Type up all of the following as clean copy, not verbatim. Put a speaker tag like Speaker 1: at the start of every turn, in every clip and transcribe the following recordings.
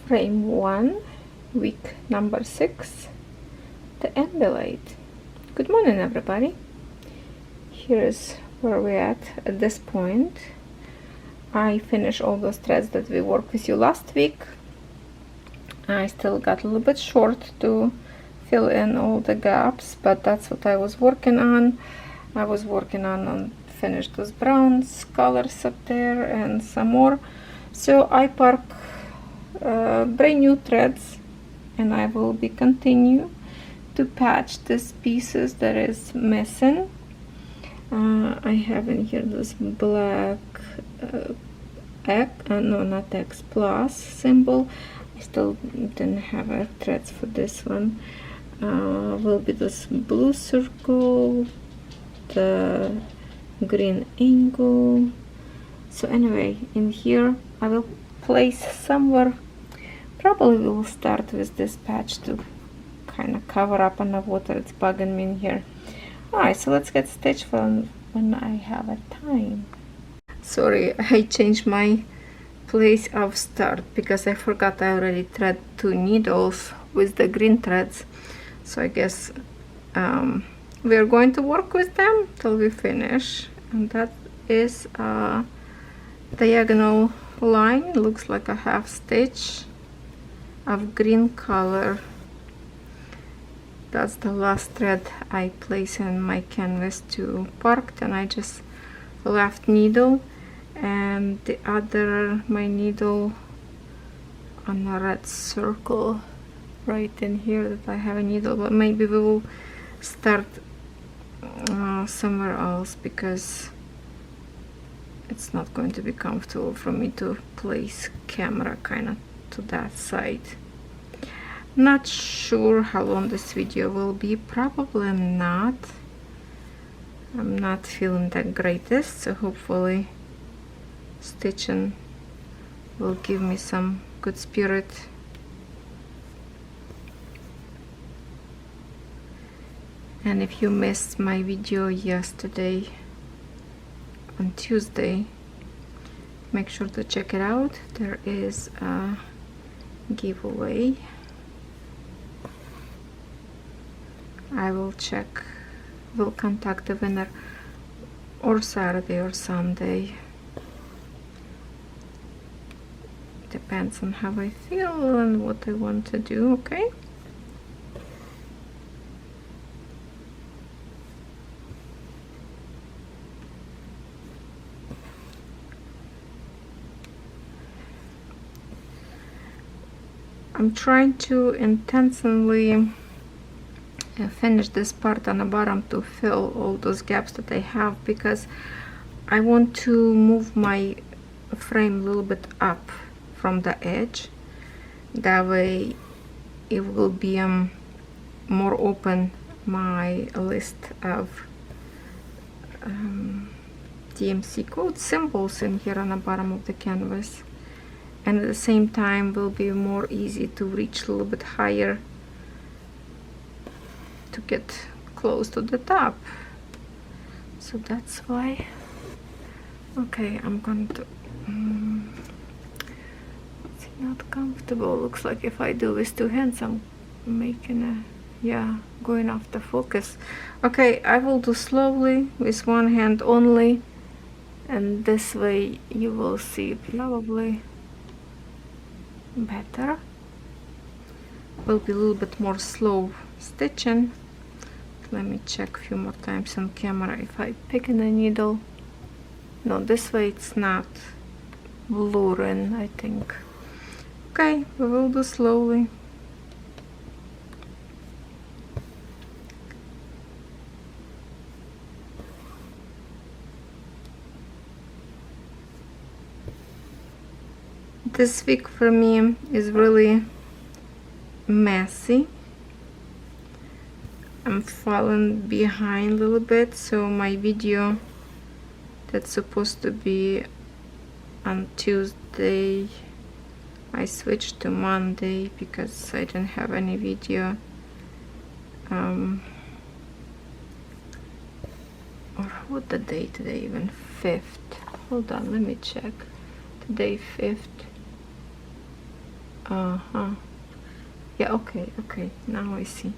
Speaker 1: Frame 1, week number 6, the Ambilight. Good morning, everybody. Here's where we're at this point. I finished all those threads that we worked with you last week. I still got a little bit short to fill in all the gaps, but that's what I was working on. I was working on finish those browns colors up there and some more. So I park brand new threads, and I will be continue to patch these pieces that is missing. I have in here this black not X plus symbol. I still didn't have threads for this one. Will be this blue circle, the green angle. So anyway, in here I will place somewhere. Probably we'll start with this patch to kind of cover up on the water. It's bugging me in here. Alright, so let's get stitched when I have a time. Sorry, I changed my place of start because I forgot I already thread 2 needles with the green threads. So I guess we are going to work with them till we finish. And that is a diagonal line. Looks like a half stitch of green color. That's the last thread I place in my canvas to park, and I just left needle and the other my needle on a red circle right in here that I have a needle, but maybe we will start somewhere else because it's not going to be comfortable for me to place camera kind of to that side. Not sure how long this video will be. Probably not. I'm not feeling the greatest, so hopefully stitching will give me some good spirit. And if you missed my video yesterday on Tuesday, make sure to check it out. There is a giveaway. I will contact the winner or Saturday or Sunday. Depends on how I feel and what I want to do, okay? I'm trying to intentionally finish this part on the bottom to fill all those gaps that I have, because I want to move my frame a little bit up from the edge. That way it will be more open, my list of DMC code symbols in here on the bottom of the canvas, and at the same time will be more easy to reach a little bit higher to get close to the top. So that's why. Okay, I'm going to it's not comfortable. Looks like if I do with 2 hands I'm making going off the focus. Okay, I will do slowly with 1 hand only, and this way you will see probably better. Will be a little bit more slow stitching. Let me check a few more times on camera if I pick in a needle. No, this way it's not blurring, I think. Okay, we will do slowly. This week for me is really messy. I'm falling behind a little bit, so my video that's supposed to be on Tuesday, I switched to Monday because I didn't have any video. Or what the day today, even 5th? Hold on, let me check. Today 5th. Yeah, okay, now I see.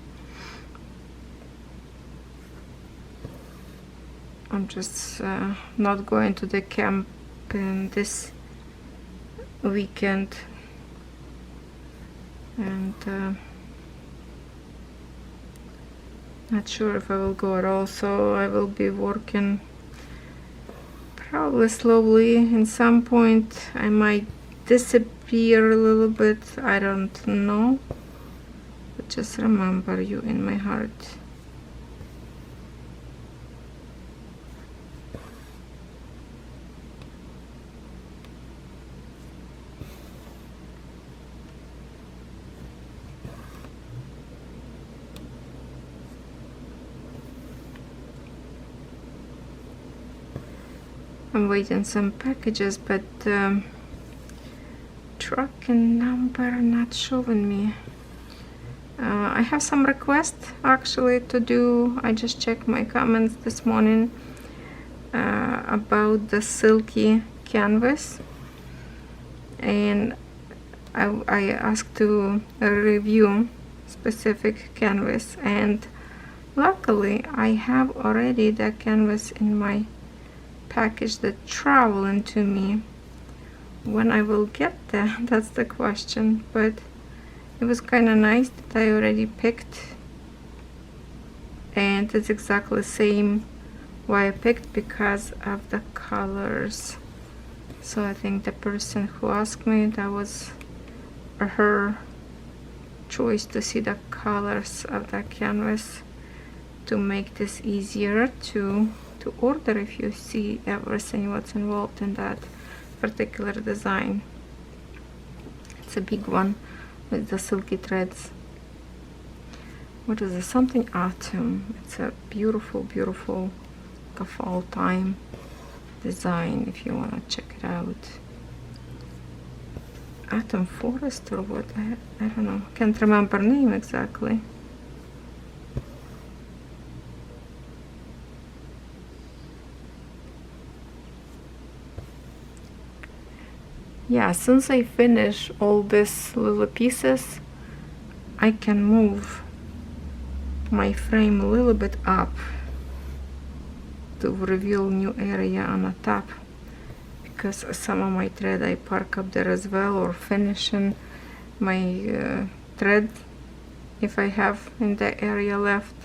Speaker 1: I'm just not going to the camp in this weekend, and not sure if I will go at all, so I will be working probably slowly. In some point I might disappear a little bit, I don't know, but just remember you in my heart. I'm waiting some packages, but tracking number not showing me. I have some requests actually to do. I just checked my comments this morning about the silky canvas, and I asked to review specific canvas, and luckily I have already the canvas in my package that traveling to me. When I will get there, that's the question, but it was kind of nice that I already picked, and it's exactly the same why I picked, because of the colors. So I think the person who asked me, that was her choice to see the colors of the canvas to make this easier to order if you see everything what's involved in that particular design. It's a big one with the silky threads. What is this? Something autumn. It's a beautiful, beautiful like a fall time design if you want to check it out. Autumn forest or what? I don't know. Can't remember name exactly. Yeah, since I finish all these little pieces, I can move my frame a little bit up to reveal new area on the top, because some of my thread I park up there as well, or finishing my thread if I have in the area left.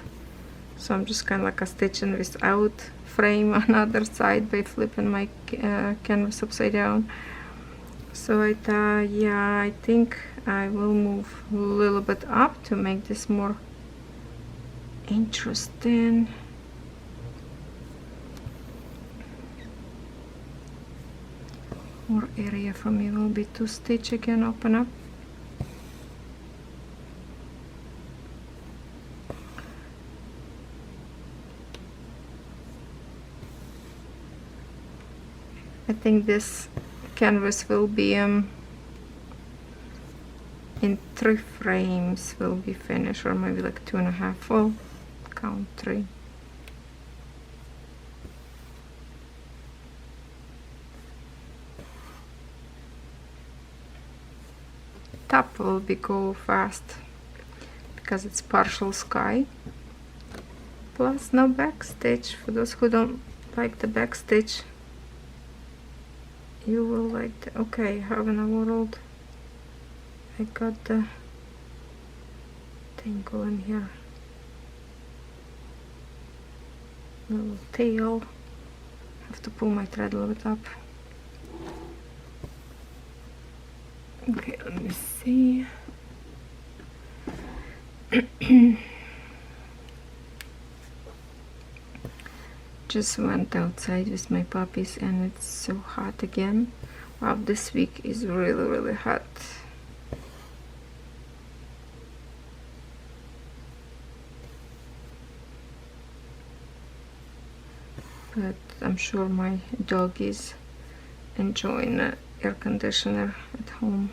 Speaker 1: So I'm just kind of like a stitching without frame on the other side by flipping my canvas upside down. So I thought, yeah, I think I will move a little bit up to make this more interesting. More area for me will be to stitch again, open up. I think this canvas will be in 3 frames will be finished, or maybe like 2.5. Well, count 3. Top will be go fast because it's partial sky, plus no back stitch. For those who don't like the back stitch, you will like the, okay, how in the world I got the thing going here, little tail. Have to pull my thread a little bit up. Okay, let me see. Just went outside with my puppies and it's so hot again. Wow, this week is really, really hot. But I'm sure my dog is enjoying the air conditioner at home.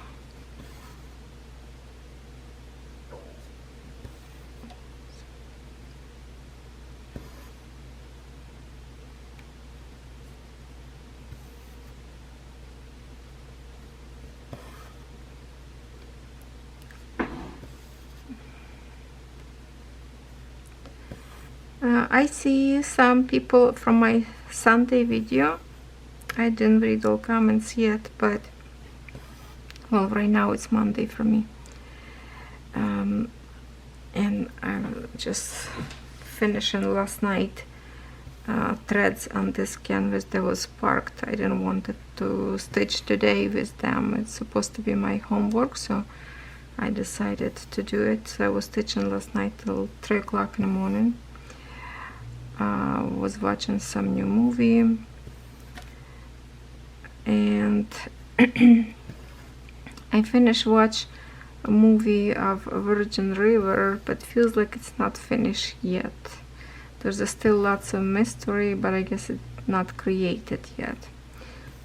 Speaker 1: I see some people from my Sunday video. I didn't read all comments yet, but well, right now it's Monday for me. And I'm just finishing last night threads on this canvas that was parked. I didn't want it to stitch today with them. It's supposed to be my homework, so I decided to do it. So I was stitching last night till 3 o'clock in the morning. Was watching some new movie, and I finished watch a movie of Virgin River, but feels like it's not finished yet. There's still lots of mystery, but I guess it's not created yet.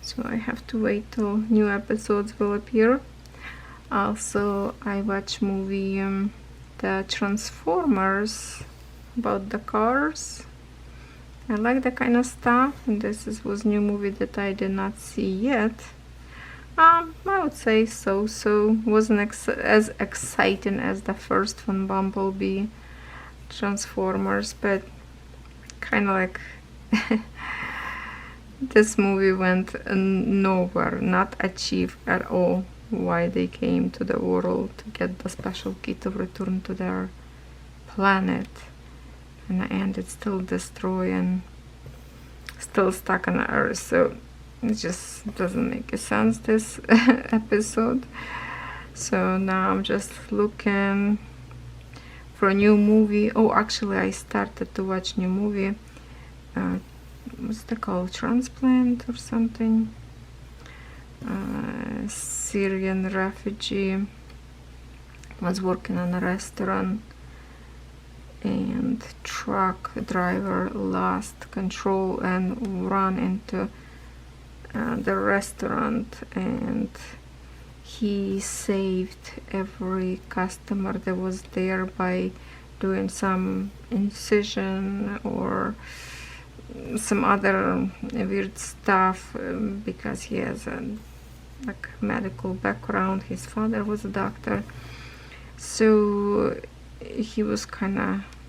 Speaker 1: So I have to wait till new episodes will appear. Also, I watch movie the Transformers, about the cars. I like that kind of stuff, and was new movie that I did not see yet. I would say so. Wasn't as exciting as the first one, Bumblebee, Transformers, but kind of like this movie went nowhere, not achieved at all why they came to the world to get the special key to return to their planet. In the end, it's still destroyed and still stuck on Earth, so it just doesn't make sense, this episode. So now I'm just looking for a new movie. Oh, actually, I started to watch new movie. What's it called? Transplant or something? Syrian refugee was working on a restaurant, and truck driver lost control and ran into the restaurant, and he saved every customer that was there by doing some incision or some other weird stuff, because he has a like medical background. His father was a doctor, so he was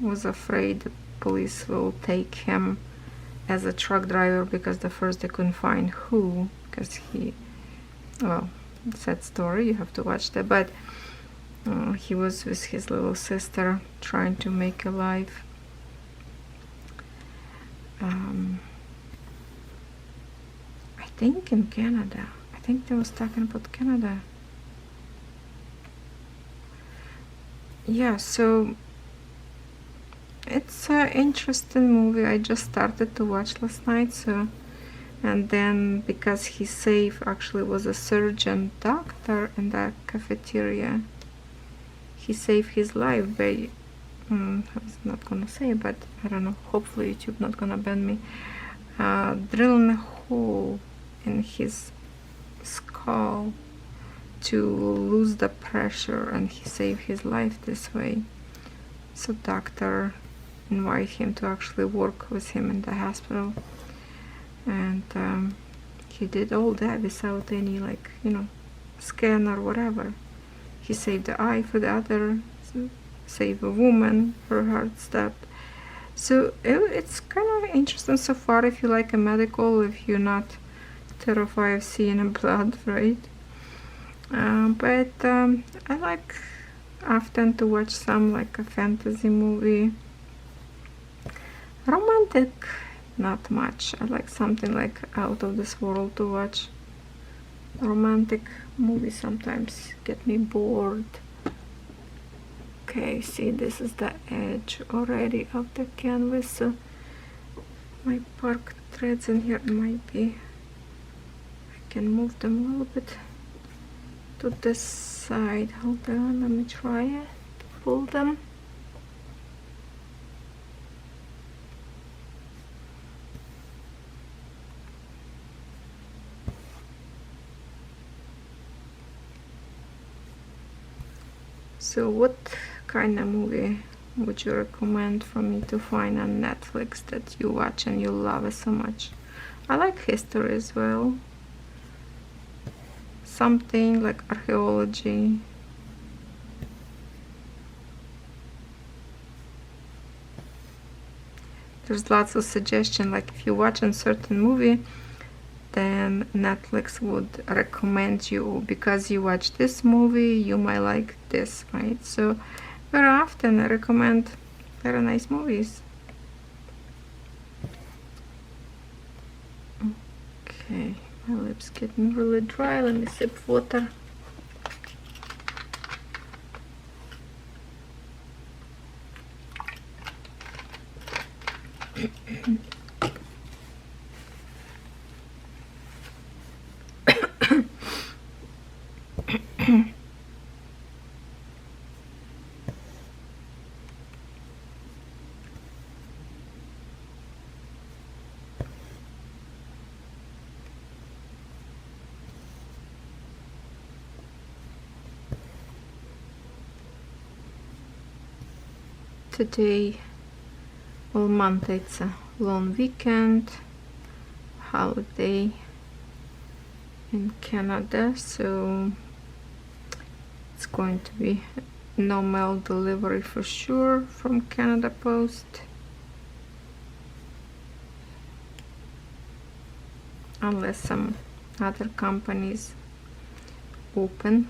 Speaker 1: was afraid the police will take him as a truck driver, because the first they couldn't find who, because well, sad story, you have to watch that, but he was with his little sister trying to make a life. I think in Canada. I think they was talking about Canada. Yeah, so it's an interesting movie. I just started to watch last night, so, and then because he saved, actually was a surgeon doctor in that cafeteria, he saved his life by I was not gonna say, but I don't know, hopefully YouTube not gonna ban me, drilling a hole in his skull to lose the pressure, and he saved his life this way. So doctor invited him to actually work with him in the hospital, and he did all that without any, like, scan or whatever. He saved the eye for the other, saved a woman, her heart stopped. So it's kind of interesting so far if you like a medical, if you're not terrified of seeing blood, right? But I like often to watch some like a fantasy movie. Romantic, not much. I like something like out of this world to watch. Romantic movies sometimes get me bored. Okay, see, this is the edge already of the canvas, so my park threads in here might be, I can move them a little bit to this side. Hold on, let me try it, pull them. So what kind of movie would you recommend for me to find on Netflix that you watch and you love it so much? I like history as well. Something like archaeology. there's lots of suggestion, like if you watch a certain movie, then Netflix would recommend you, because you watch this movie, you might like this, right? So very often I recommend very nice movies. Okay, my lips getting really dry. Let me sip water. Today, all month, it's a long weekend, holiday in Canada, so it's going to be no mail delivery for sure from Canada Post, unless some other companies open.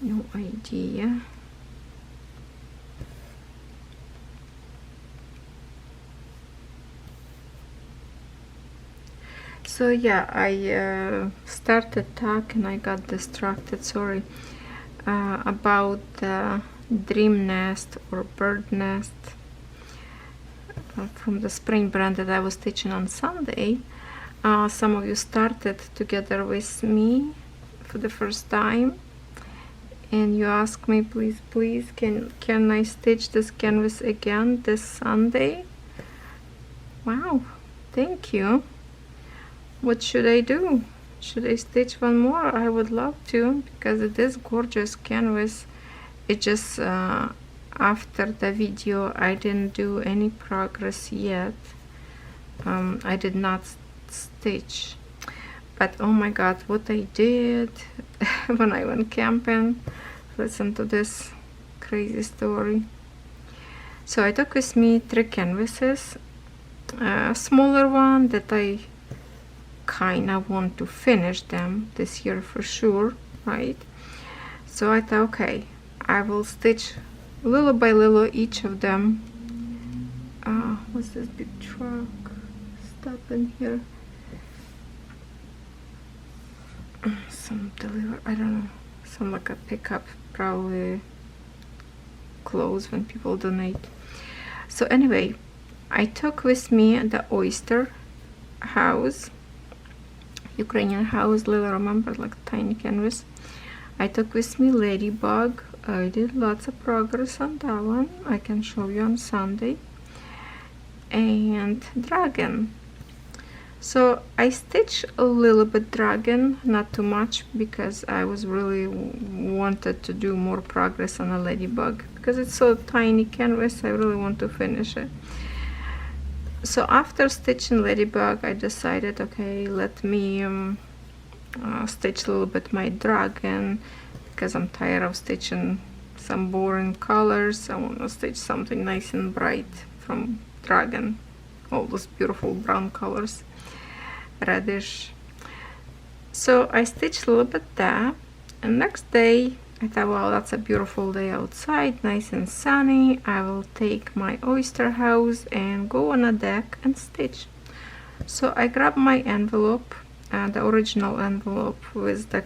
Speaker 1: No idea. So yeah, I started talking, I got distracted, sorry, about the dream nest or bird nest from the spring brand that I was teaching on Sunday. Some of you started together with me for the first time, and you asked me, please, can I stitch this canvas again this Sunday? Wow, thank you. What should I do? Should I stitch one more? I would love to, because it is gorgeous canvas. It just after the video I didn't do any progress yet. I did not stitch, but oh my god, what I did when I went camping. Listen to this crazy story. So I took with me 3 canvases, a smaller one that I kind of want to finish them this year for sure, right? So I thought, okay, I will stitch little by little each of them. What's this big truck stopping here? Some deliver, I don't know, some like a pickup, probably close when people donate. So anyway, I took with me the oyster house, Ukrainian house, little, remember, like tiny canvas. I took with me ladybug. I did lots of progress on that one. I can show you on Sunday. And dragon. So I stitched a little bit dragon, not too much, because I was really wanted to do more progress on a ladybug, because it's so tiny canvas. I really want to finish it. So after stitching ladybug, I decided, okay, let me stitch a little bit my dragon, because I'm tired of stitching some boring colors. I want to stitch something nice and bright from dragon, all those beautiful brown colors, reddish. So I stitched a little bit there, and next day I thought, well, that's a beautiful day outside, nice and sunny. I will take my oyster house and go on a deck and stitch. So I grabbed my envelope, the original envelope with the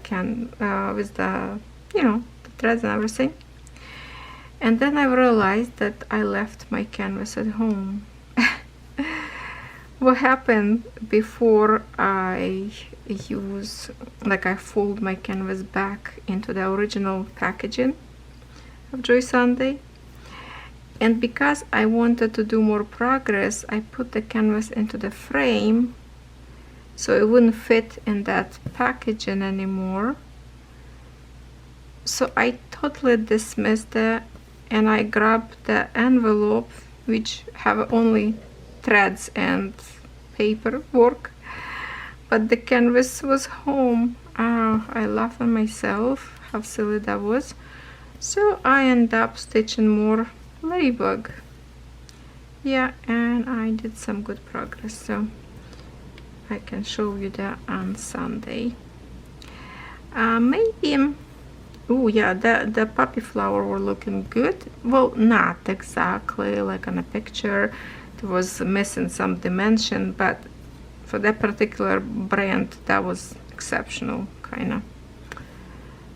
Speaker 1: the threads and everything. And then I realized that I left my canvas at home. What happened before I fold my canvas back into the original packaging of Joy Sunday, and because I wanted to do more progress, I put the canvas into the frame so it wouldn't fit in that packaging anymore. So I totally dismissed it, and I grabbed the envelope, which have only threads and paperwork, but the canvas was home. I laughed at myself how silly that was. So I end up stitching more ladybug, Yeah, and I did some good progress, so I can show you that on Sunday. Maybe, oh yeah, the poppy flower were looking good. Well, not exactly like on a picture. It was missing some dimension, but for that particular brand, that was exceptional, kind of.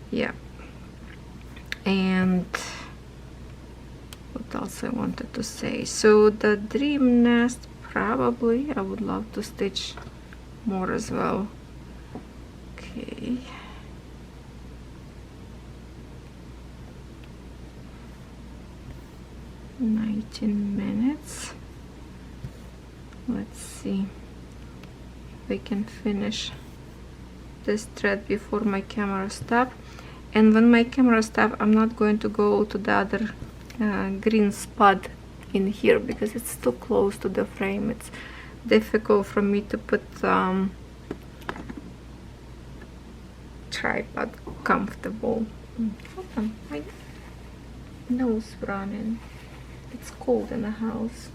Speaker 1: Yeah. And what else I wanted to say? So the dream nest, probably I would love to stitch more as well. Okay. $19. Let's see if I can finish this thread before my camera stops. And when my camera stops, I'm not going to go to the other green spot in here because it's too close to the frame. It's difficult for me to put tripod comfortable. Hold on, my nose running. It's cold in the house.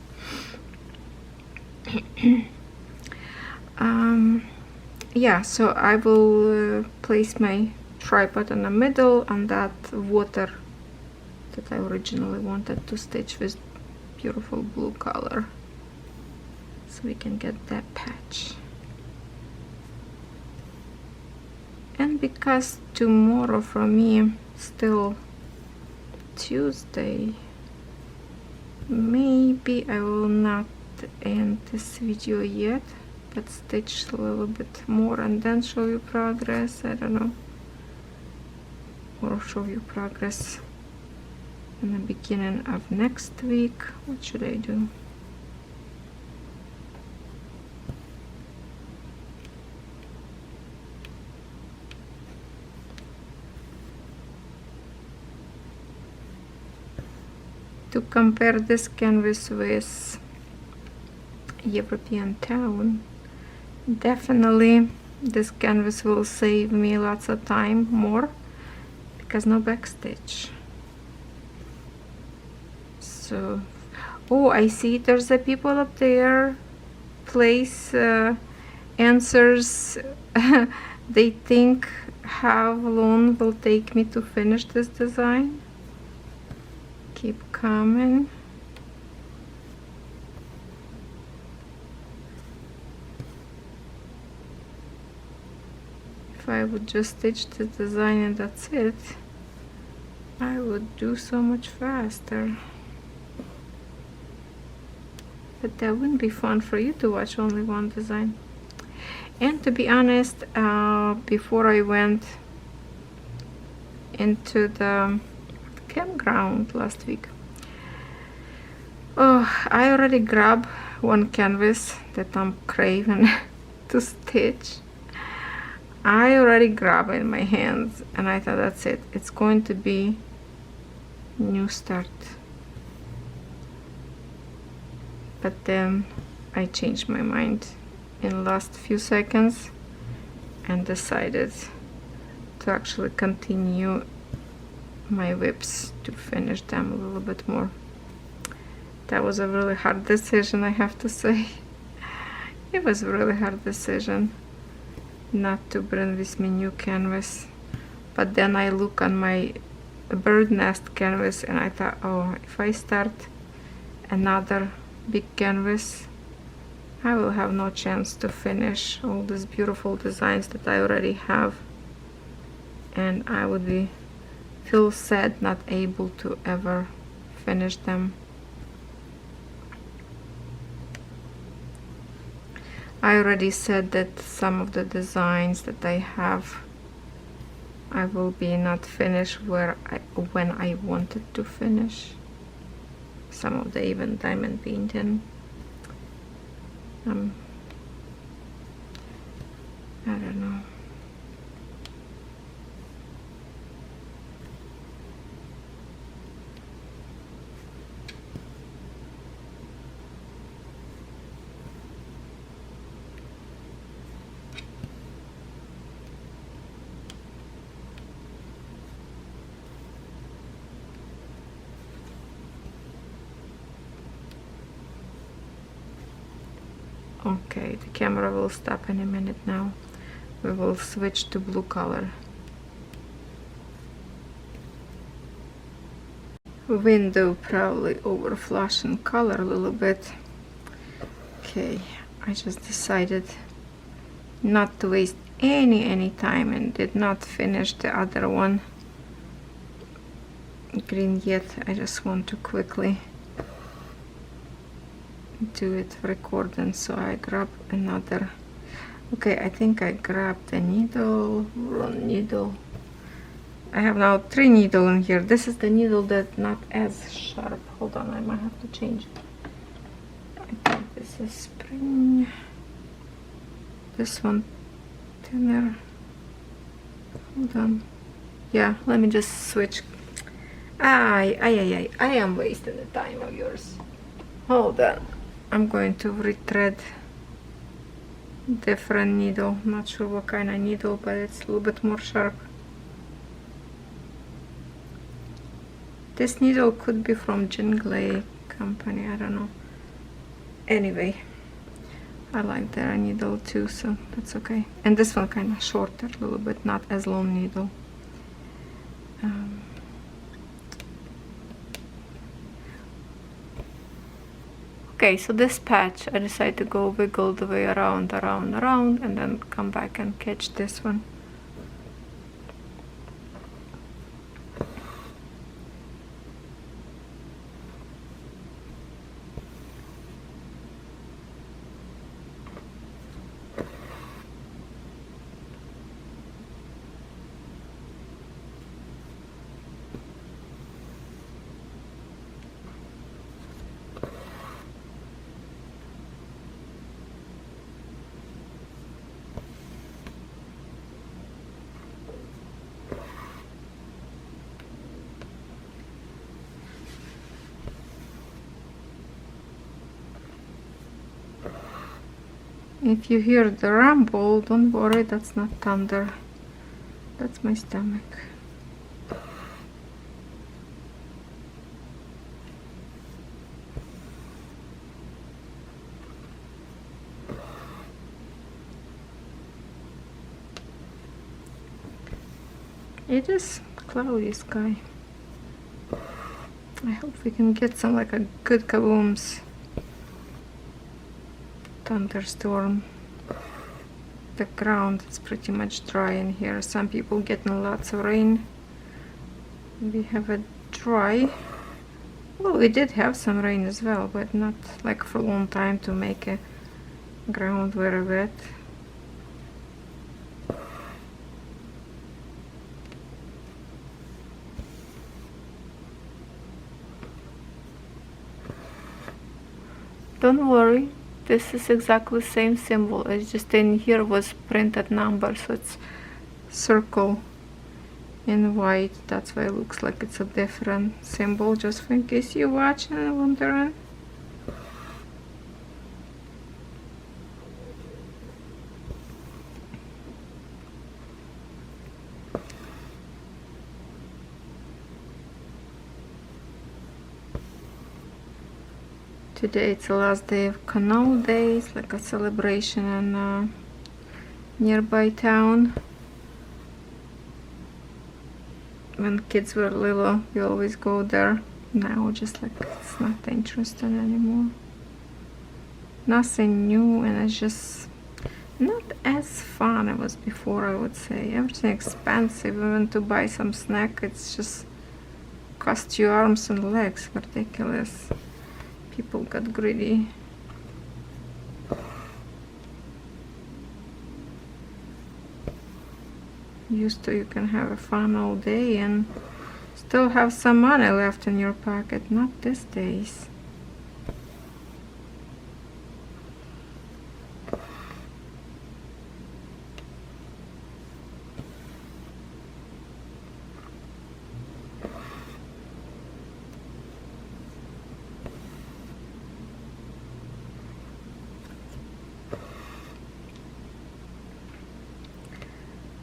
Speaker 1: Yeah, so I will place my tripod in the middle on that water that I originally wanted to stitch with beautiful blue color, so we can get that patch. And because tomorrow for me still Tuesday, maybe I will not end this video yet, but stitch a little bit more and then show you progress. I don't know, or show you progress in the beginning of next week. What should I do? To compare this canvas with European Town, definitely this canvas will save me lots of time more because no backstitch. So, oh, I see there's a people up there place answers. They think how long will take me to finish this design. Keep coming. If I would just stitch the design and that's it, I would do so much faster. But that wouldn't be fun for you to watch only one design. And to be honest, before I went into the campground last week, oh, I already grabbed one canvas that I'm craving to stitch. I already grabbed it in my hands and I thought that's it, it's going to be new start. But then I changed my mind in the last few seconds and decided to actually continue my whips to finish them a little bit more. That was a really hard decision, I have to say. It was a really hard decision not to bring with me new canvas. But then I look on my bird nest canvas and I thought, oh, if I start another big canvas, I will have no chance to finish all these beautiful designs that I already have, and I would feel sad not able to ever finish them. I already said that some of the designs that I have, I will be not finished when I wanted to finish. Some of the even diamond painting. I don't know. Okay, the camera will stop in a minute now. We will switch to blue color. Window probably overflash in color a little bit. Okay, I just decided not to waste any time and did not finish the other one green yet. I just want to quickly do it recording, so I grab another. Okay, I think I grabbed the needle, wrong needle. I have now 3 needles in here. This is the needle that's not as sharp. Hold on, I might have to change it. I think this is spring. This one thinner. Hold on. Yeah, let me just switch. I am wasting the time of yours. Hold on. I'm going to retread different needle. Not sure what kind of needle, but it's a little bit more sharp. This needle could be from Jinglei company, I don't know. Anyway, I like their needle too, so that's okay. And this one kind of shorter a little bit, not as long needle. Okay, so this patch, I decided to go wiggle the way around, and then come back and catch this one. If you hear the rumble, don't worry, that's not thunder. That's my stomach. It is cloudy sky. I hope we can get some like a good kabooms. Thunderstorm. The ground is pretty much dry in here. Some people getting lots of rain. We have a dry. Well, we did have some rain as well, but not like for a long time to make a ground very wet. Don't worry. This is exactly the same symbol. It's just in here was printed number, so it's circle in white. That's why it looks like it's a different symbol, just in case you're watching and wondering. Today it's the last day of Canal Days, like a celebration in a nearby town. When kids were little, we always go there. Now just like it's not interesting anymore. Nothing new, and it's just not as fun as it was before, I would say. Everything expensive. Even to buy some snack, it's just cost you arms and legs. Ridiculous. People got greedy. Used to you can have a fun all day and still have some money left in your pocket. Not these days.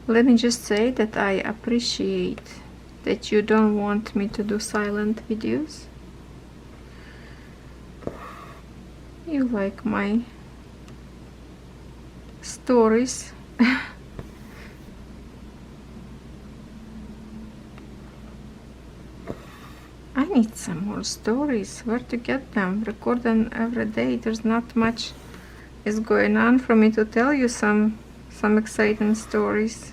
Speaker 1: Let me just say that I appreciate that you don't want me to do silent videos. You like my stories. I need some more stories. Where to get them? Record them every day. There's not much is going on for me to tell you some exciting stories.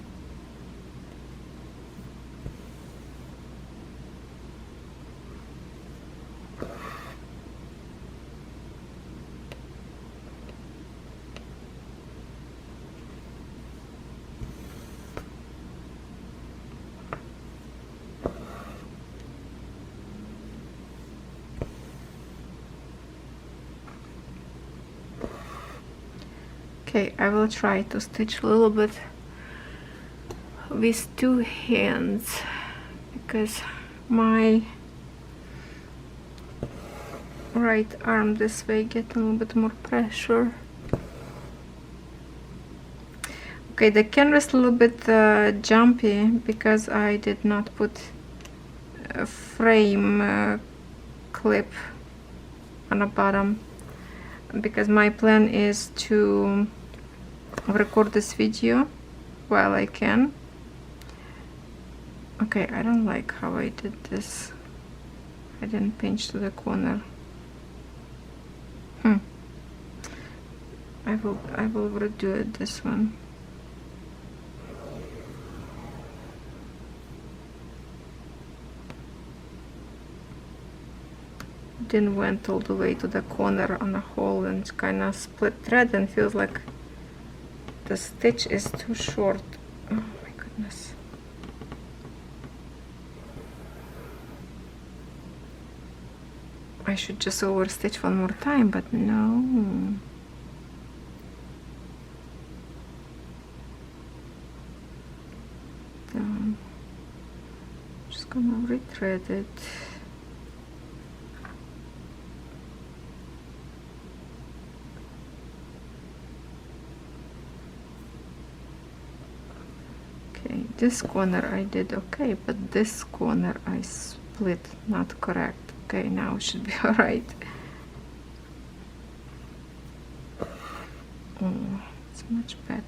Speaker 1: Okay, I will try to stitch a little bit with two hands because my right arm this way get a little bit more pressure. Okay, the canvas a little bit jumpy because I did not put a frame clip on the bottom, because my plan is to record this video while I can. Okay, I don't like how I did this. I didn't pinch to the corner. I will redo it, this one. Then went all the way to the corner on the hole and kind of split thread, and feels like the stitch is too short. Oh my goodness. I should just overstitch one more time, but no. I'm just gonna rethread it. This corner I did okay, but this corner I split not correct. Okay, now it should be alright. Oh, it's much better.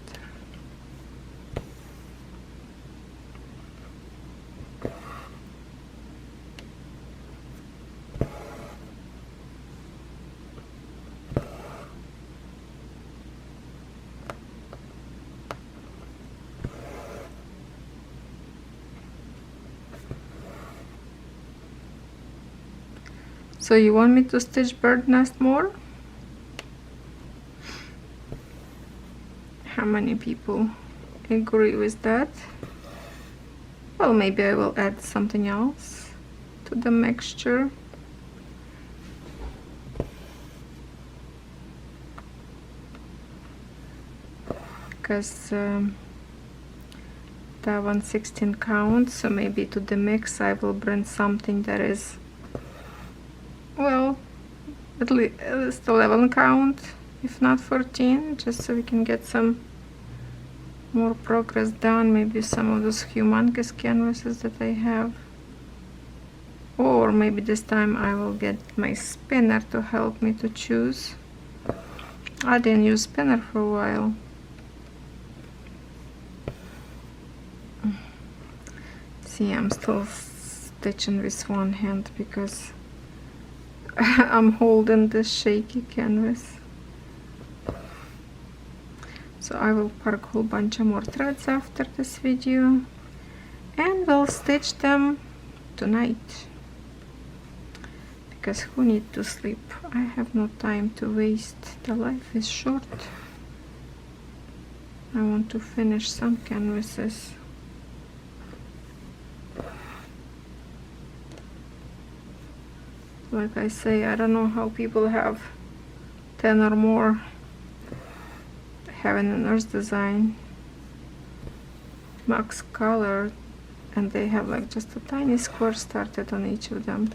Speaker 1: So you want me to stitch bird nest more? How many people agree with that? Well, maybe I will add something else to the mixture. Because that 1/16 counts, so maybe to the mix I will bring something that is, well, at least 11 count, if not 14, just so we can get some more progress done. Maybe some of those humongous canvases that I have, or maybe this time I will get my spinner to help me to choose. I didn't use spinner for a while. See, I'm still stitching with one hand because I'm holding this shaky canvas. So I will park a whole bunch of more threads after this video, and we'll stitch them tonight, because who needs to sleep? I have no time to waste. The life is short. I want to finish some canvases. Like I say, I don't know how people have 10 or more having a nurse design max color, and they have like just a tiny square started on each of them.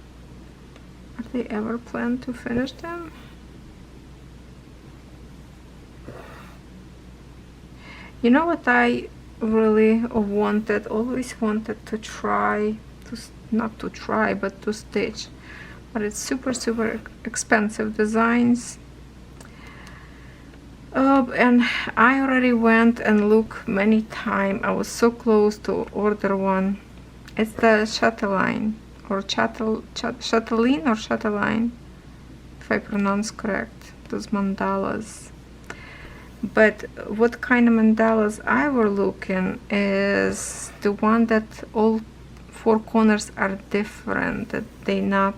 Speaker 1: Are they ever planned to finish them? You know what I really always wanted to try, not to try, but to stitch, but it's super expensive designs. And I already went and looked many times. I was so close to order one. It's the Chatelaine or Chatelaine or Chatelaine, if I pronounce correct, those mandalas. But what kind of mandalas I were looking is the one that all four corners are different, that they not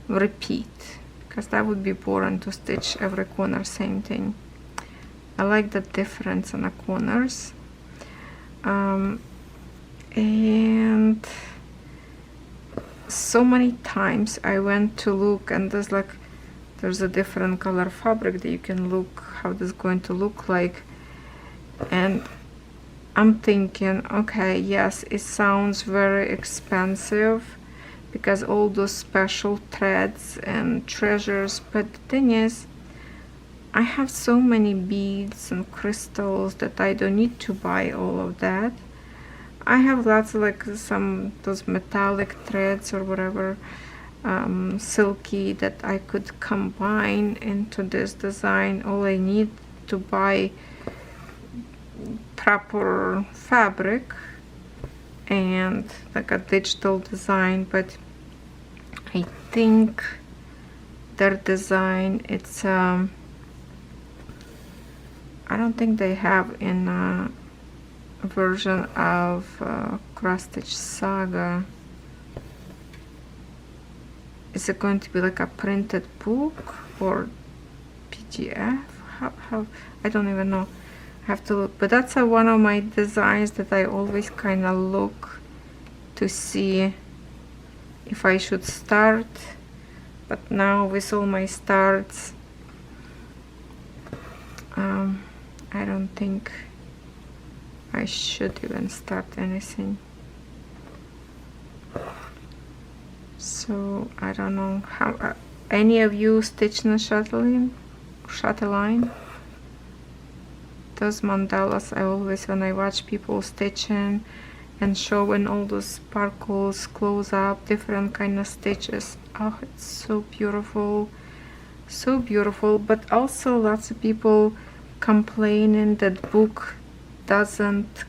Speaker 1: repeat, because that would be boring to stitch every corner same thing. I like the difference in the corners. And so many times I went to look, and there's a different color fabric that you can look how this is going to look like, and I'm thinking, okay, yes, it sounds very expensive because all those special threads and treasures, but the thing is, I have so many beads and crystals that I don't need to buy all of that. I have lots of those metallic threads or whatever, silky, that I could combine into this design. All I need to buy proper fabric and like a digital design, but I think their design, it's I don't think they have in a version of Cross-Stitch Saga. Is it going to be like a printed book or PDF? How I don't even know. I have to look. But that's one of my designs that I always kind of look to see if I should start. But now with all my starts, I don't think I should even start anything. So I don't know how any of you stitch in a chatelaine? Those mandalas, I always, when I watch people stitching and showing all those sparkles close up, different kind of stitches, oh, it's so beautiful, so beautiful. But also lots of people complaining that book doesn't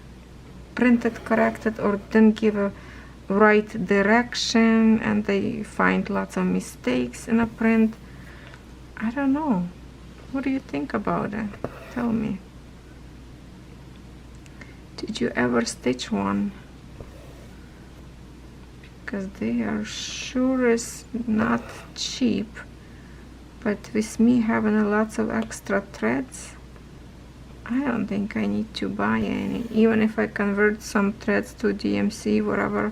Speaker 1: print it corrected or didn't give a right direction, and they find lots of mistakes in a print. I don't know. What do you think about it? Tell me. Did you ever stitch one? Because they are sure is not cheap, but with me having lots of extra threads, I don't think I need to buy any. Even if I convert some threads to DMC, whatever,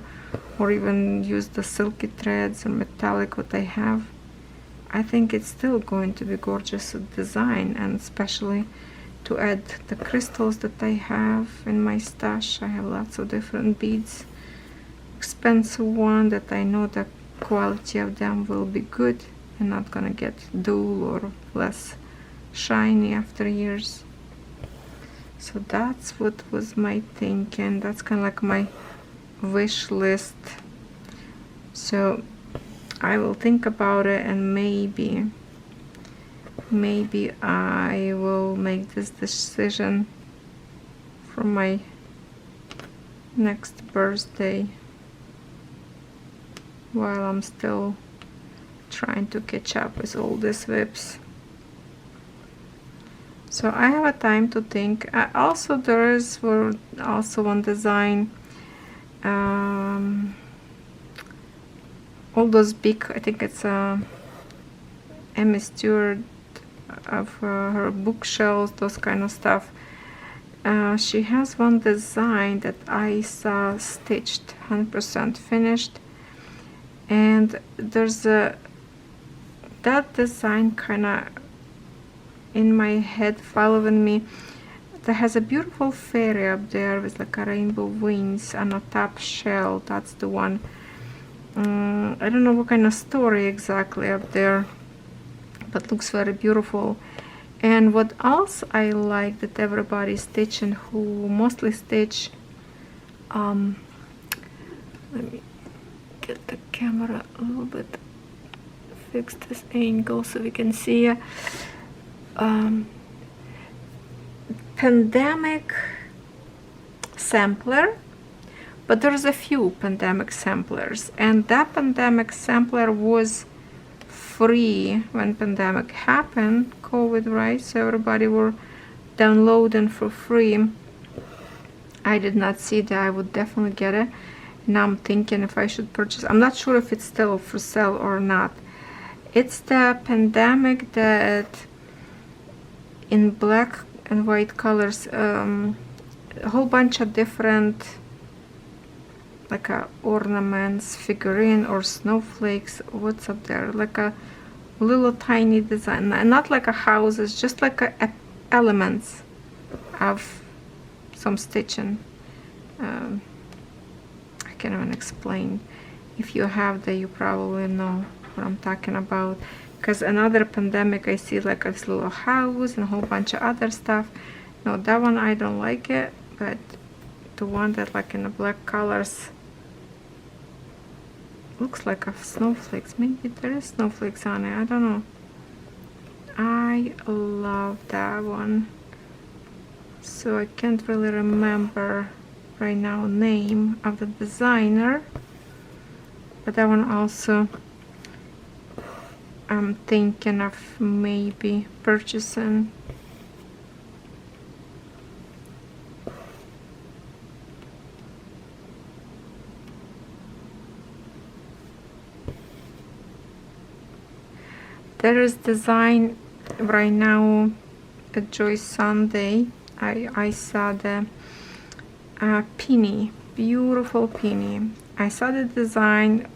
Speaker 1: or even use the silky threads or metallic what I have, I think it's still going to be gorgeous design, and especially to add the crystals that I have in my stash. I have lots of different beads, expensive one that I know the quality of them will be good and not gonna get dull or less shiny after years. So that's what was my thinking. That's kind of like my wish list. So I will think about it, and maybe I will make this decision for my next birthday, while I'm still trying to catch up with all these WIPs. So I have a time to think. Also there is also one design, all those big, I think it's Amy Stewart of her bookshelves, those kind of stuff. She has one design that I saw stitched 100% finished, and there's that design kind of in my head following me. That has a beautiful fairy up there with like a rainbow wings on a top shell. That's the one. I don't know what kind of story exactly up there, but looks very beautiful. And what else I like that everybody stitching who mostly stitch, let me get the camera a little bit, fix this angle so we can see. pandemic sampler, but there's a few pandemic samplers, and that pandemic sampler was free when pandemic happened, COVID, right? So everybody were downloading for free. I did not see that. I would definitely get it. Now I'm thinking if I should purchase. I'm not sure if it's still for sale or not. It's the pandemic that in black and white colors, a whole bunch of different like ornaments, figurine or snowflakes. What's up there? Like a little tiny design, not like a house, it's just like a elements of some stitching. I can't even explain. If you have that, you probably know what I'm talking about. Because another pandemic, I see like a little house and a whole bunch of other stuff. No, that one I don't like it, but the one that like in the black colors looks like a snowflakes. Maybe there is snowflakes on it, I don't know. I love that one. So I can't really remember right now name of the designer, but that one also I'm thinking of maybe purchasing. There is design right now at Joy Sunday. I saw the penny, beautiful penny. I saw the design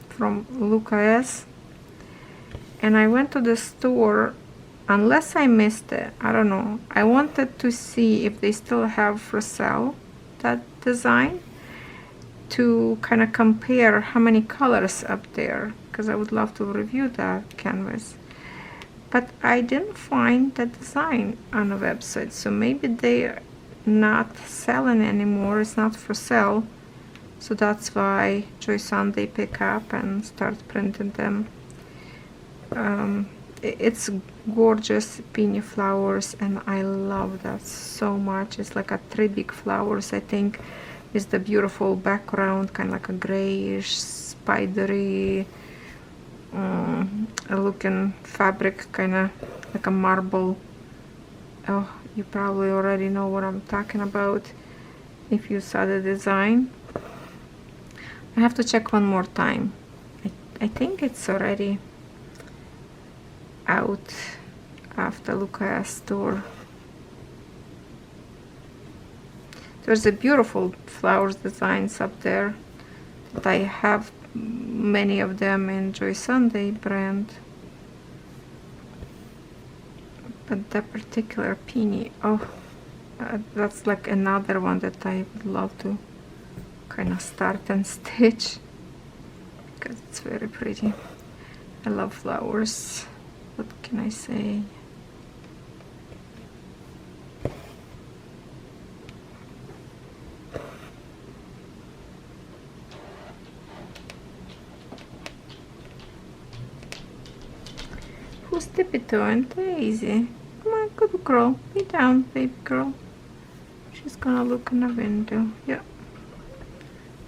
Speaker 1: from Lucas, and I went to the store. Unless I missed it, I don't know. I wanted to see if they still have for sale that design, to kind of compare how many colors up there, because I would love to review that canvas. But I didn't find the design on the website, so maybe they're not selling anymore. It's not for sale, so that's why Joy Sunday pick up and start printing them. It's gorgeous penny flowers, and I love that so much. It's like a 3 big flowers, I think, is the beautiful background, kind of like a grayish, spidery looking fabric, kind of like a marble. Oh, you probably already know what I'm talking about if you saw the design. I have to check one more time. I think it's already out of the Lucas store. There's a beautiful flowers designs up there that I have many of them in Joy Sunday brand, but that particular penny, oh, that's like another one that I would love to kind of start and stitch, because it's very pretty. I love flowers. What can I say? Who's tiptoeing? Daisy. Come on, good girl. Be down, baby girl. She's gonna look in the window. Yeah.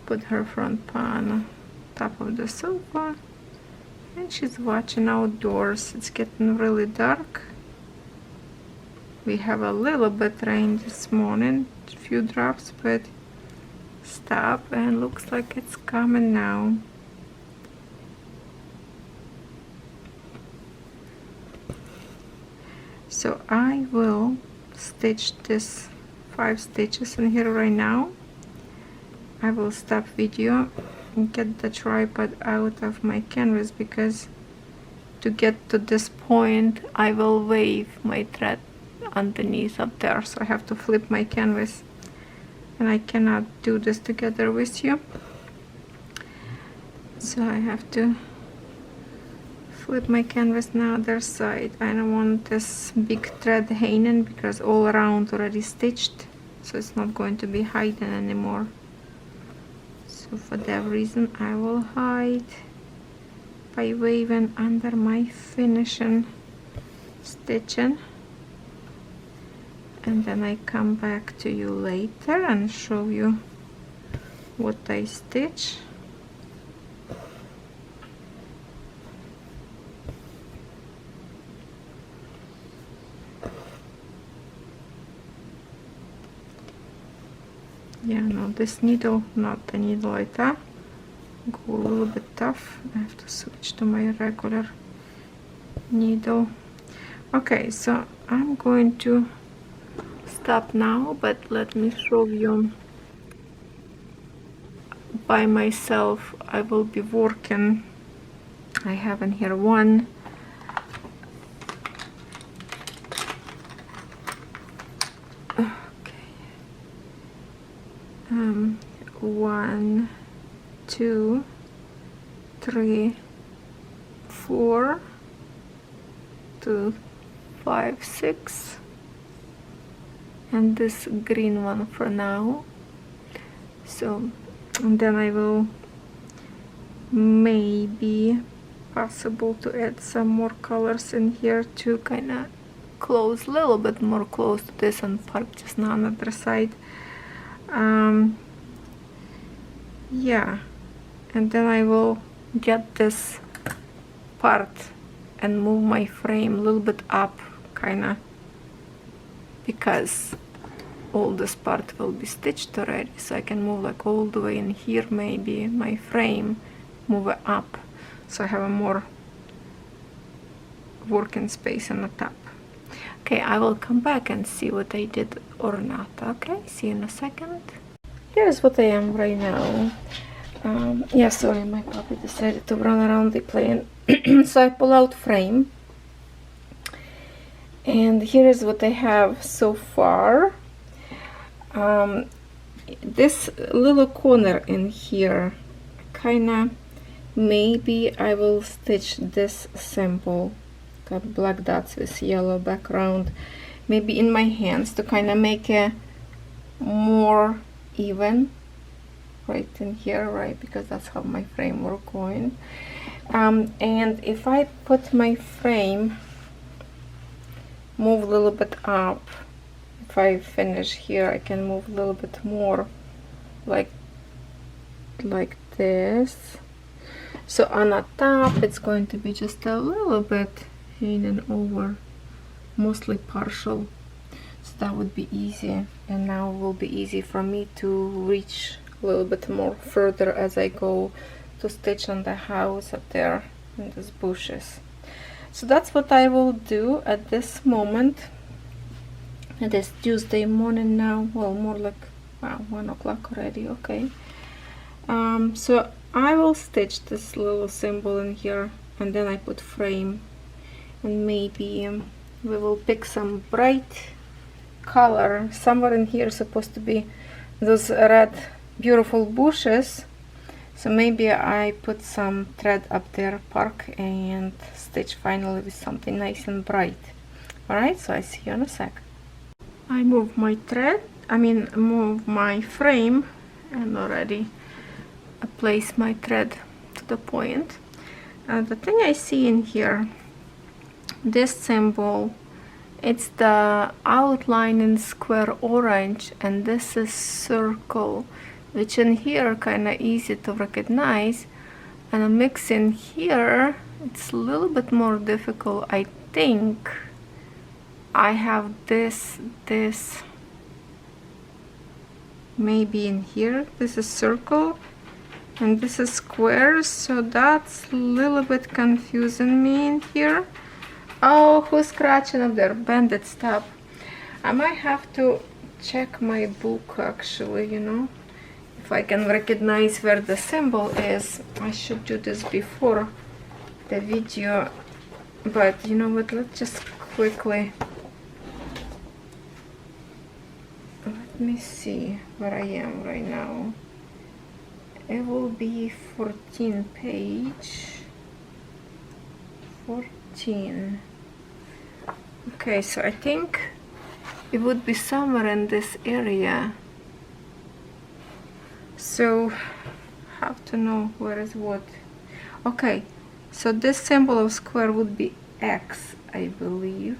Speaker 1: Put her front paw on top of the sofa. And she's watching outdoors. It's getting really dark. We have a little bit rain this morning, a few drops, but stop, and looks like it's coming now. So I will stitch this 5 stitches in here right now. I will stop video and get the tripod out of my canvas, because to get to this point I will wave my thread underneath up there, so I have to flip my canvas, and I cannot do this together with you, so I have to flip my canvas now other side. I don't want this big thread hanging, because all around already stitched, so it's not going to be hiding anymore. So for that reason I will hide by waving under my finishing stitching. and then I come back to you later and show you what I stitch. Yeah, no, this needle, not the needle I thought. Go a little bit tough. I have to switch to my regular needle. Okay, so I'm going to stop now, but let me show you by myself. I will be working. I have in here one, okay, 1, 2, 3, 4, 2, 5, 6, and this green one for now. So, and then I will maybe possible to add some more colors in here to kind of close a little bit more close to this and park just now on the other side. Yeah, and then I will get this part and move my frame a little bit up, kind of, because all this part will be stitched already, so I can move like all the way in here, maybe my frame, move it up, so I have a more working space on the top. Okay, I will come back and see what I did or not. Okay, see you in a second. Here's what I am right now. Yeah, sorry, my puppy decided to run around the plane. So I pull out frame, and here is what I have so far. This little corner in here, kinda, maybe I will stitch this symbol, got black dots with yellow background, maybe in my hands to kind of make it more even right in here, right, because that's how my framework going. And if I put my frame, move a little bit up, if I finish here I can move a little bit more like this. So on the top it's going to be just a little bit hanging over, mostly partial, so that would be easy, and now it will be easy for me to reach a little bit more further as I go to stitch on the house up there in these bushes. So that's what I will do at this moment. It is Tuesday morning now, well, more like 1 o'clock already. Okay, so I will stitch this little symbol in here, and then I put frame, and maybe we will pick some bright color. Somewhere in here is supposed to be those red beautiful bushes, so maybe I put some thread up there, park, and stitch finally with something nice and bright. Alright, so I see you in a sec. I move my thread, move my frame, and already I place my thread to the point. The thing I see in here, this symbol, it's the outline in square orange, and this is circle, which in here kind of easy to recognize, and a mix in here it's a little bit more difficult. I think I have this maybe in here, this is circle and this is square, so that's a little bit confusing me in here. Oh, who's scratching up there? Bandit, stop. I might have to check my book actually, you know, if I can recognize where the symbol is. I should do this before the video, but you know what, let's just quickly, let me see where I am right now. It will be 14 page 14. Okay, so I think it would be somewhere in this area, so have to know where is what. Okay, so this symbol of square would be X, I believe.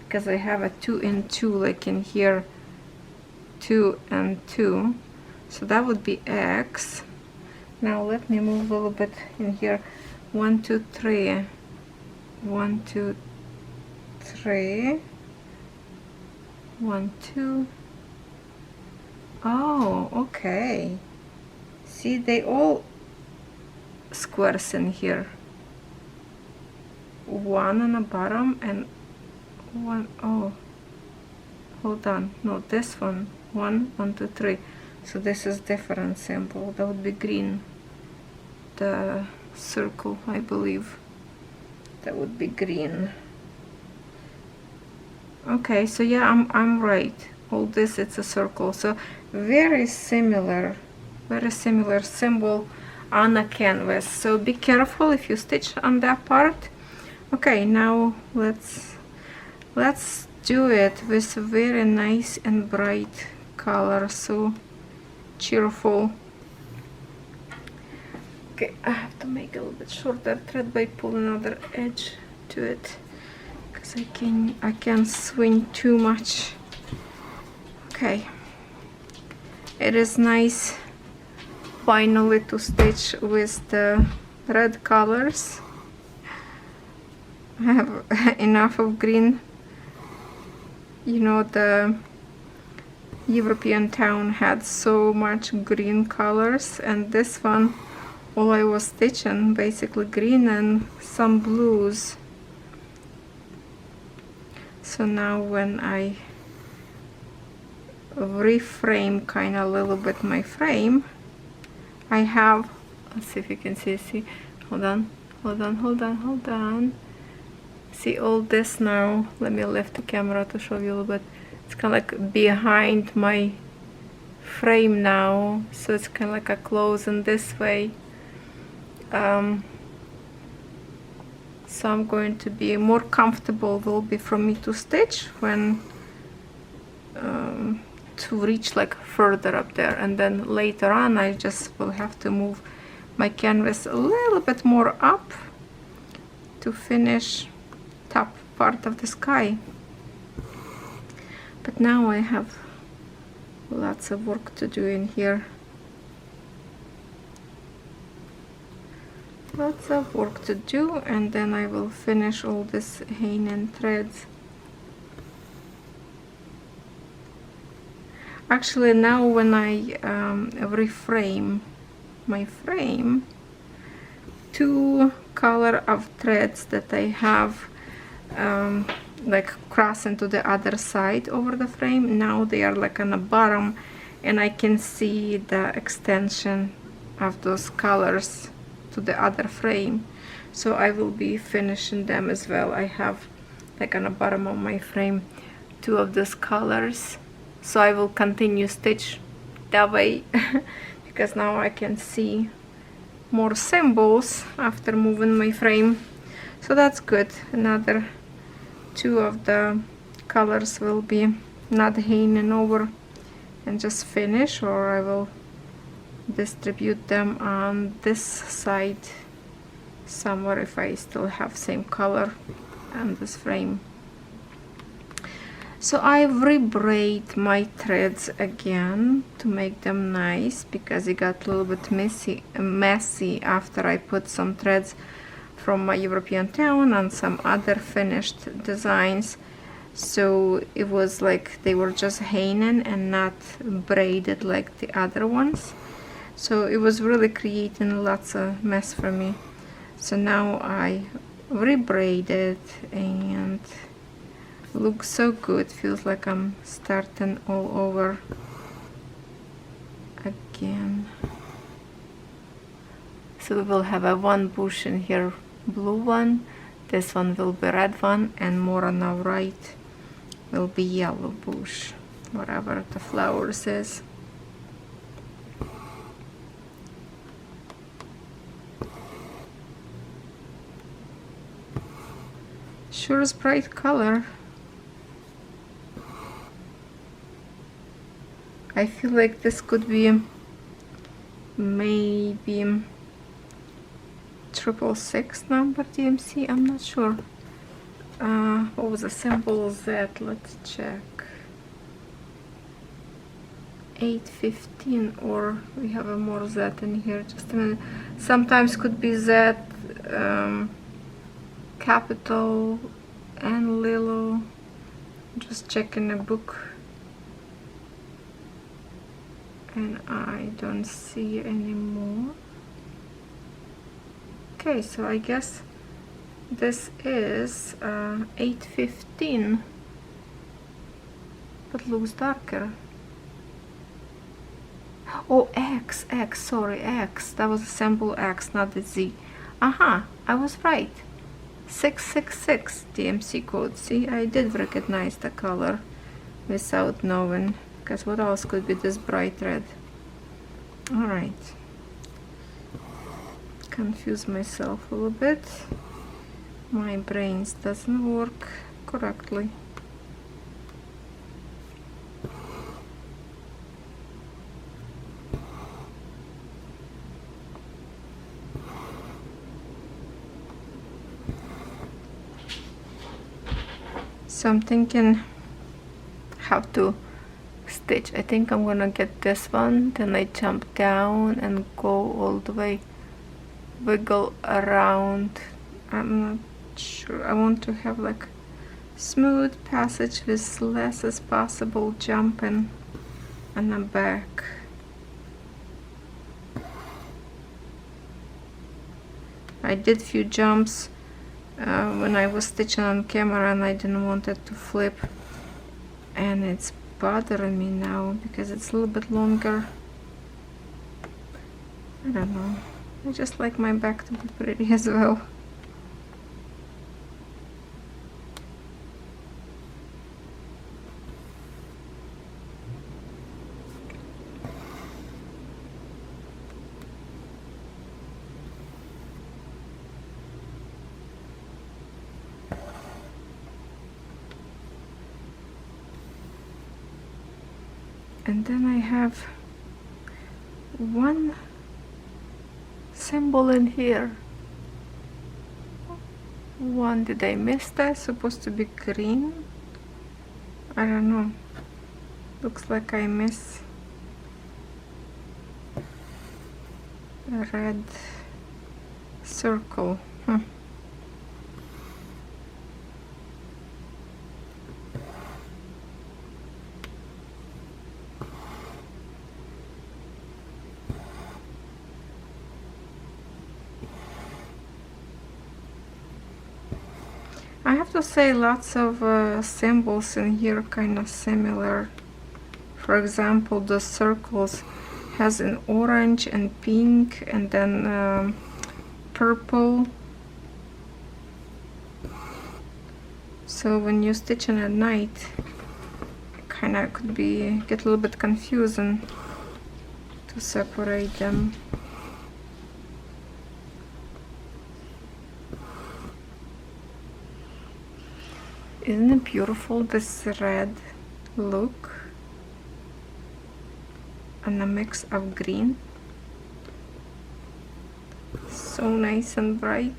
Speaker 1: because I have a 2 and 2, like in here 2 and 2, so that would be X. Now let me move a little bit in here. 1 2 3, 1 2 3, 1 2. Oh, okay, see, they all squares in here. 1 on the bottom and 1. Oh, hold on, no, this one. 1 1 2 3. So this is different symbol. That would be green. The circle, I believe, that would be green. Okay, so yeah, I'm right. All this, it's a circle. So very similar symbol on a canvas. So be careful if you stitch on that part. Okay, now let's do it with a very nice and bright color, so cheerful. Okay, I have to make a little bit shorter thread by pulling another edge to it, because I can't swing too much. Okay, it is nice finally to stitch with the red colors. I have enough of green. You know, the European town had so much green colors, and this one, all I was stitching basically green and some blues. So now when I reframe kind of a little bit my frame, I have, let's see if you can see, hold on. See all this now. Let me lift the camera to show you a little bit. It's kind of like behind my frame now, so it's kind of like a closing this way. So I'm going to be more comfortable, will be for me to stitch when to reach like further up there, and then later on I just will have to move my canvas a little bit more up to finish top part of the sky. But now I have lots of work to do in here. Lots of work to do, and then I will finish all this hanging threads. Actually, now when I reframe my frame, 2 color of threads that I have like crossing to the other side over the frame, now they are like on the bottom, and I can see the extension of those colors to the other frame. So I will be finishing them as well. I have like on the bottom of my frame 2 of those colors, so I will continue stitch that way because now I can see more symbols after moving my frame, so that's good. Another 2 of the colors will be not hanging over and just finish, or I will distribute them on this side somewhere if I still have same color on this frame. So I've rebraid my threads again to make them nice, because it got a little bit messy after I put some threads from my European town and some other finished designs. So it was like they were just hanging and not braided like the other ones. So it was really creating lots of mess for me. So now I rebraided and looks so good. Feels like I'm starting all over again. So we will have a 1 bush in here, blue one, this one will be red one, and more on our right will be yellow bush, whatever the flowers is. Sure is bright color. I feel like this could be maybe 666 number DMC, I'm not sure. what was the symbol Z? Let's check. 815, or we have a more Z in here. Just a minute. Sometimes could be Z, capital and little. Just checking the book, and I don't see anymore. Okay, so I guess this is 815, but looks darker. Oh, X, sorry, X. That was a symbol X, not the Z. Aha, I was right. 666 DMC code. See, I did recognize the color without knowing, because what else could be this bright red? Alright. Confuse myself a little bit. My brains doesn't work correctly. So I'm thinking how to stitch. I think I'm gonna get this one, then I jump down and go all the way, wiggle around. I'm not sure. I want to have like smooth passage with less as possible jumping on the back. I did few jumps when I was stitching on camera, and I didn't want it to flip, and it's bothering me now because it's a little bit longer. I don't know, I just like my back to be pretty as well. And then I have one symbol in here. One, did I miss that? Supposed to be green? I don't know. Looks like I miss a red circle. I have to say, lots of symbols in here kind of similar. For example, the circles has an orange and pink, and then purple. So when you're stitching at night, it kind of could be get a little bit confusing to separate them. Isn't it beautiful, this red look and a mix of green? So nice and bright.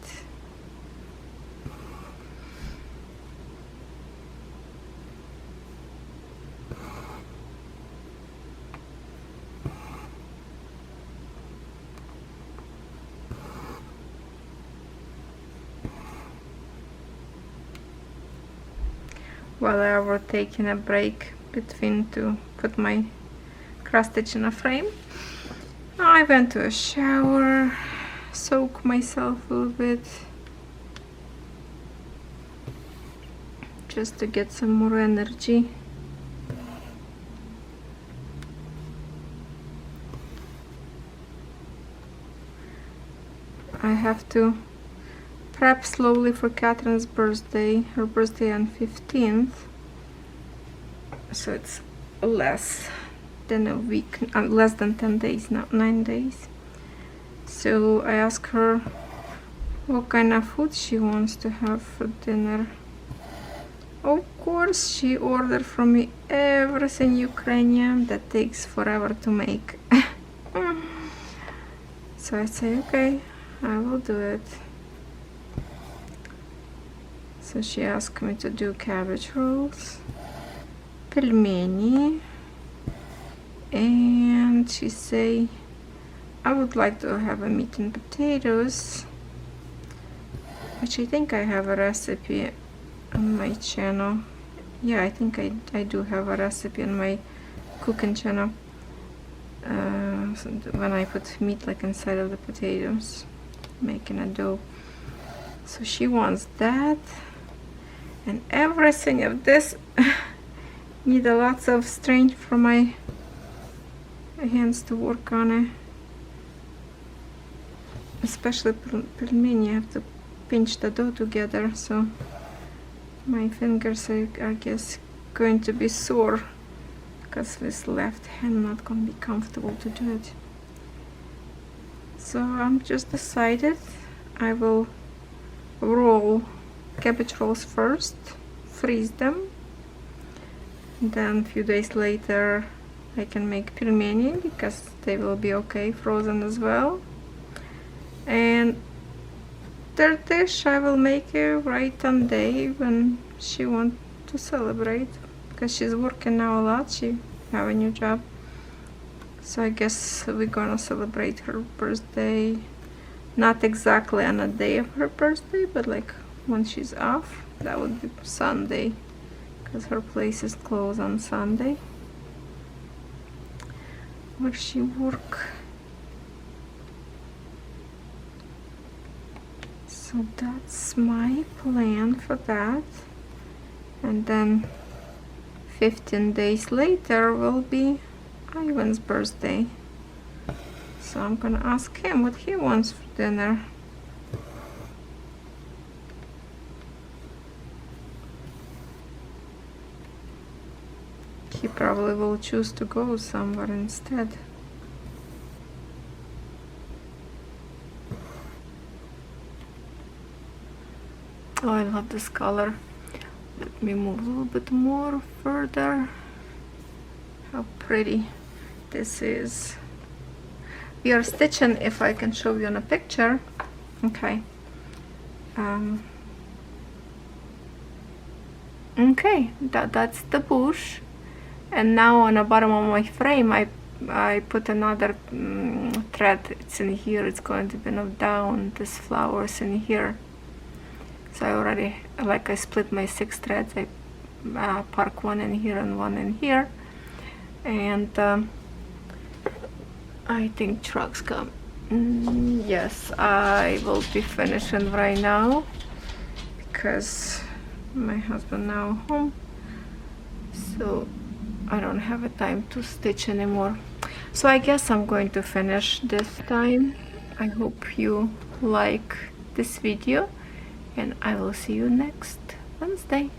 Speaker 1: While I was taking a break between to put my cross stitch in a frame, I went to a shower, soak myself a little bit, just to get some more energy. I have to prep slowly for Catherine's birthday. Her birthday on 15th, so it's less than a week, less than 10 days now, 9 days. So I asked her what kind of food she wants to have for dinner. Of course, she ordered from me everything Ukrainian that takes forever to make. So I say, okay, I will do it. So she asked me to do cabbage rolls, pelmeni, and she say I would like to have a meat and potatoes, which I think I have a recipe on my channel. Yeah, I think I do have a recipe on my cooking channel, so when I put meat like inside of the potatoes, making a dough. So she wants that, and everything of this need a lots of strength for my hands to work on it, especially pelmeni. You have to pinch the dough together, so my fingers are, I guess, going to be sore because this left hand not going to be comfortable to do it. So I'm just decided I will roll cabbage rolls first, freeze them, then a few days later I can make pelmeni because they will be okay frozen as well. And third dish I will make it right on day when she wants to celebrate, because she's working now a lot. She have a new job, so I guess we're gonna celebrate her birthday, not exactly on a day of her birthday, but like when she's off. That would be Sunday, because her place is closed on Sunday where she work. So that's my plan for that. And then 15 days later will be Ivan's birthday. So I'm gonna ask him what he wants for dinner. He probably will choose to go somewhere instead. Oh, I love this color. Let me move a little bit more further. How pretty this is. We are stitching, if I can show you in a picture. Okay. Okay, that's the bush. And now on the bottom of my frame I put another thread. It's in here. It's going to be down. This flowers in here. So I already, like, I split my 6 threads. I park one in here and one in here, and I think trucks come. Yes, I will be finishing right now because my husband now home, so I don't have a time to stitch anymore. So I guess I'm going to finish this time. I hope you like this video, and I will see you next Wednesday.